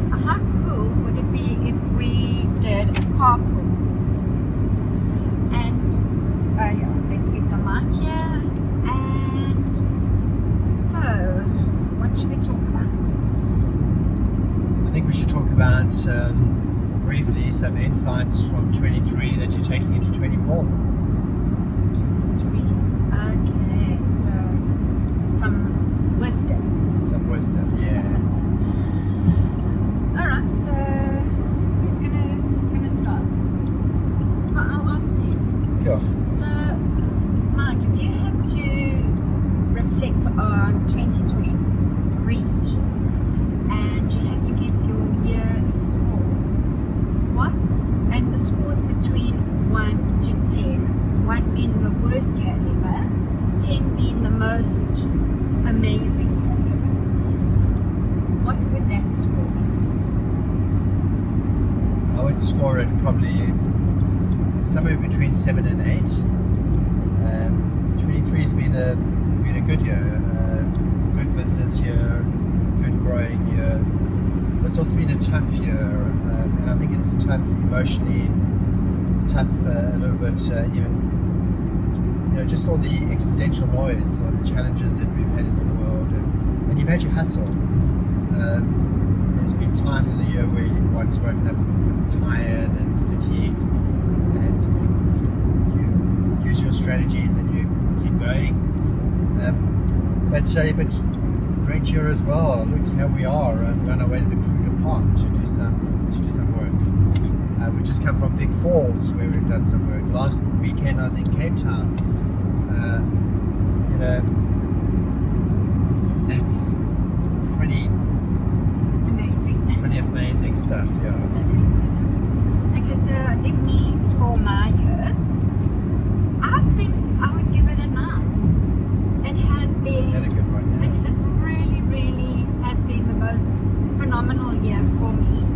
how cool would it be if we did a carpool? And let's get the mic here. And so, what should we talk about? I think we should talk about briefly some insights from 23 that you're taking into 24. 3. Okay, so some wisdom. Some wisdom, yeah. All right, so who's gonna start? I'll ask you. Cool. So, Mike, if you had to reflect on 2023 and you had to give your year a score, what? And the scores between 1 to 10, 1 being the worst year ever, 10 being the most amazing year ever. What would that score be? I would score it probably somewhere between 7 and 8. 23 has been a good year, good business year, good growing year. But it's also been a tough year, and I think it's tough emotionally, tough a little bit even. Just all the existential noise, all the challenges that we've had in the world, and you've had your hustle. There's been times in the year where one's woken up tired and fatigued, and you use your strategies and you keep going. But a great year as well. Look how we are. We're on our way to the Kruger Park to do some work. We've just come from Vic Falls where we've done some work. Last weekend I was in Cape Town. That's pretty amazing stuff, yeah. Amazing. Okay, so let me score my year. I think I would give it a 9. It has been. Had a good one, yeah. It really, really has been the most phenomenal year for me.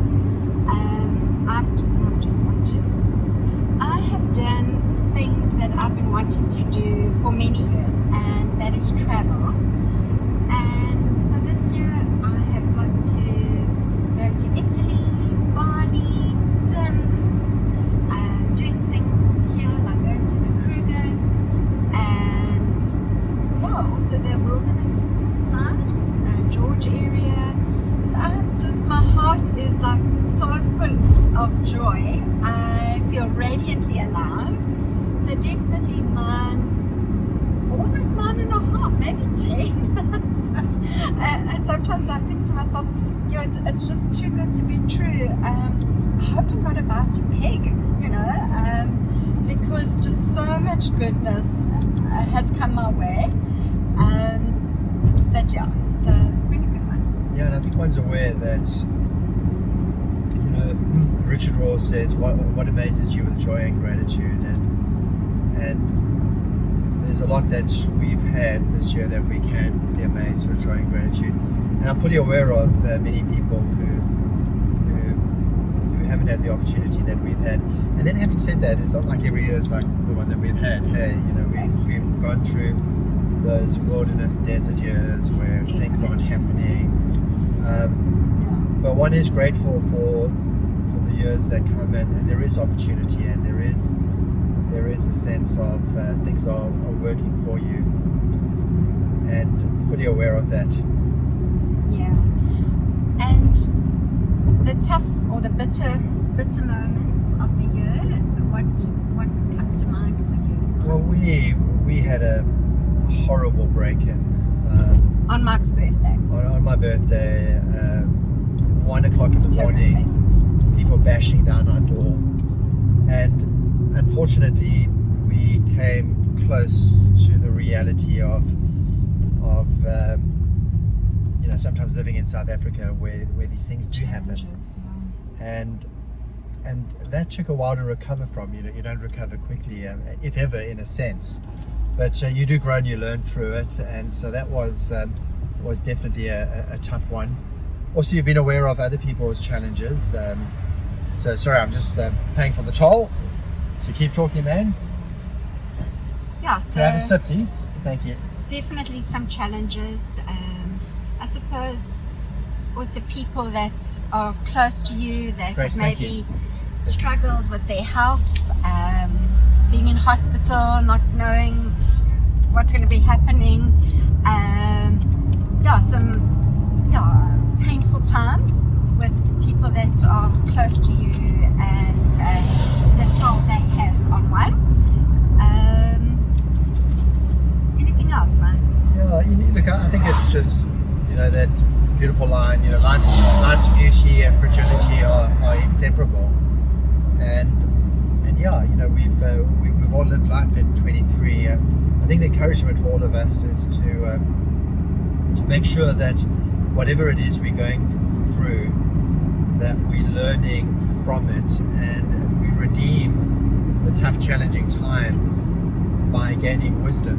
I have done things that I've been wanting to do for many years, and that is travel. And so this year I have got to go to Italy, Bali, Sims, doing things here like going to the Kruger, and also the wilderness side, George area. So my heart is like so full of joy. I feel radiantly alive. So definitely 9, almost 9.5, maybe 10. And sometimes I think to myself, it's just too good to be true. I hope I'm not about to peg, because just so much goodness has come my way. But yeah, so it's been a good one. Yeah, and I think one's aware that, Richard Rohr says, what amazes you with joy and gratitude, and there's a lot that we've had this year that we can be amazed with joy and gratitude. And I'm fully aware of many people who haven't had the opportunity that we've had. And then having said that, it's not like every year is like the one that we've had. Hey, Exactly. we've gone through those wilderness desert years where things aren't happening. But one is grateful for the years that come in, and there is opportunity, and there is a sense of things are working for you, and fully aware of that. Yeah. And the tough or the bitter moments of the year, what would come to mind for you? Well, we had a horrible break-in on Mike's birthday. On my birthday, 1 o'clock in the morning, people bashing down our door, and unfortunately we came close to the reality of sometimes living in South Africa where these things do happen, and that took a while to recover from. You don't recover quickly, if ever, in a sense, but you do grow and you learn through it. And so that was definitely a tough one. Also, you've been aware of other people's challenges. So sorry, I'm just paying for the toll. So keep talking, mans. Yeah, so Can I have a sip, please? Thank you. definitely some challenges. I suppose also people that are close to you that Great, have thank maybe struggled with their health, being in hospital, not knowing what's going to be happening, some painful times with people that are close to you, and the toll that has on one. Anything else, man? Yeah, look, I think it's just, that beautiful line, life's beauty and fragility are inseparable. And yeah, we've all lived life in 23. I think the encouragement for all of us is to make sure that whatever it is we're going through, that we're learning from it, and we redeem the tough, challenging times by gaining wisdom.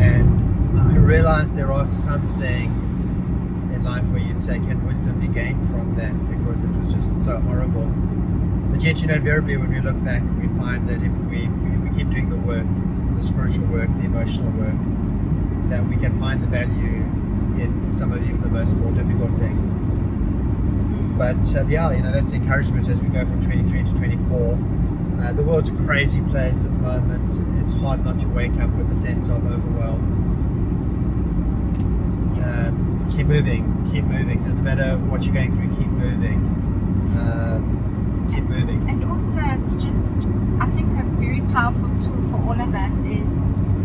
And I realize there are some things in life where you'd say, can wisdom be gained from that, because it was just so horrible. But yet, invariably when we look back, we find that if we keep doing the work, the spiritual work, the emotional work, that we can find the value in some of even the more difficult things. But that's the encouragement as we go from 23 to 24. The world's a crazy place at the moment. It's hard not to wake up with a sense of overwhelm. Keep moving. Doesn't matter what you're going through, keep moving. Keep moving. And also, it's just, I think, a very powerful tool for all of us is,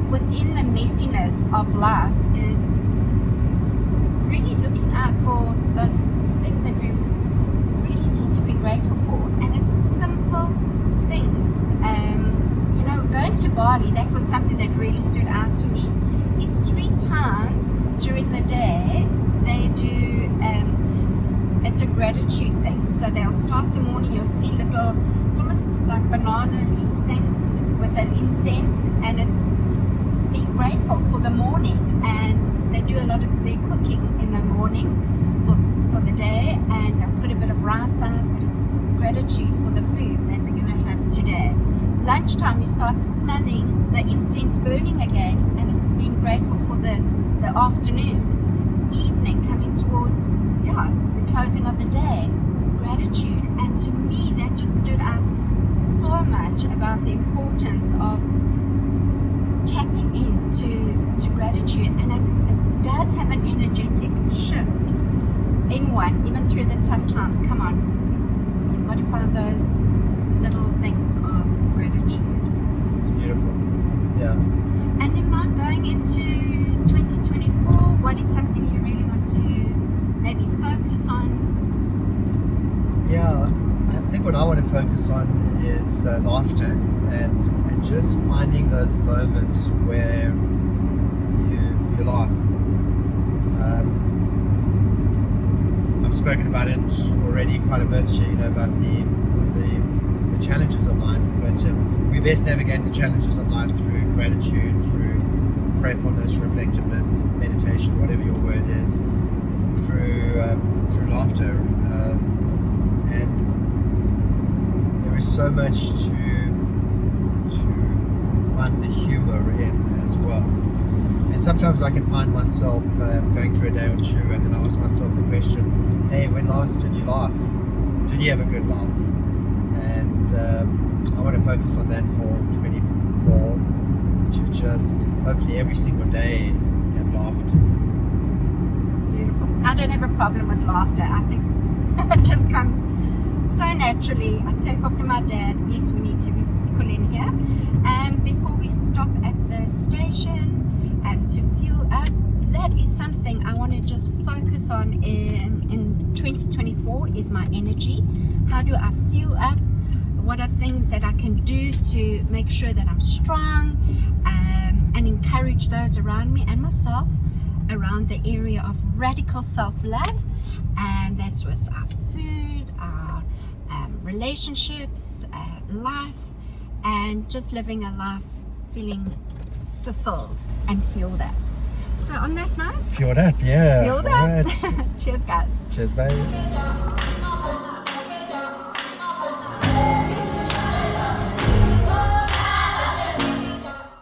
within the messiness of life, is really looking out for those things that we really need to be grateful for. And it's simple things. Going to Bali, that was something that really stood out to me. Is 3 times during the day they do it's a gratitude thing. So they'll start the morning, you'll see it's almost like banana leaf things with an incense, and it's being grateful for the morning. And they do a lot of their cooking in the morning for the day, and they'll put a bit of rice out, but it's gratitude for the food that they're going to have today. Lunchtime, you start smelling the incense burning again, and it's being grateful for the afternoon. Evening, coming towards the closing of the day, gratitude. And to me, that just stood out so much about the importance of tapping into gratitude. And it does have an energetic shift in one, even through the tough times. Come on, you've got to find those little things of gratitude. It's beautiful. Yeah. And then, Mark, going into 2024, what is something you really want to maybe focus on? Yeah, I think what I want to focus on is laughter, and just finding those moments where you laugh. I've spoken about it already quite a bit, about the challenges of life, but we best navigate the challenges of life through gratitude, through prayerfulness, reflectiveness, meditation, whatever your word is, through laughter, and there is so much to find the humor in as well. And sometimes I can find myself going through a day or two, and then I ask myself the question, hey, when last did you laugh? Did you have a good laugh? And I want to focus on that for 24, to just hopefully every single day have laughed. It's beautiful. I don't have a problem with laughter. I think it just comes so naturally. I take after my dad. Yes, we need to pull in here. Before we stop at the station to fuel up, that is something I want to just focus on in 2024 is my energy. How do I fuel up? What are things that I can do to make sure that I'm strong, and encourage those around me and myself around the area of radical self-love, and that's with our food, our relationships, life, and just living a life feeling fulfilled and fueled up. So on that note, Fueled up, yeah. Fueled up. Right. Cheers, guys. Cheers, babe.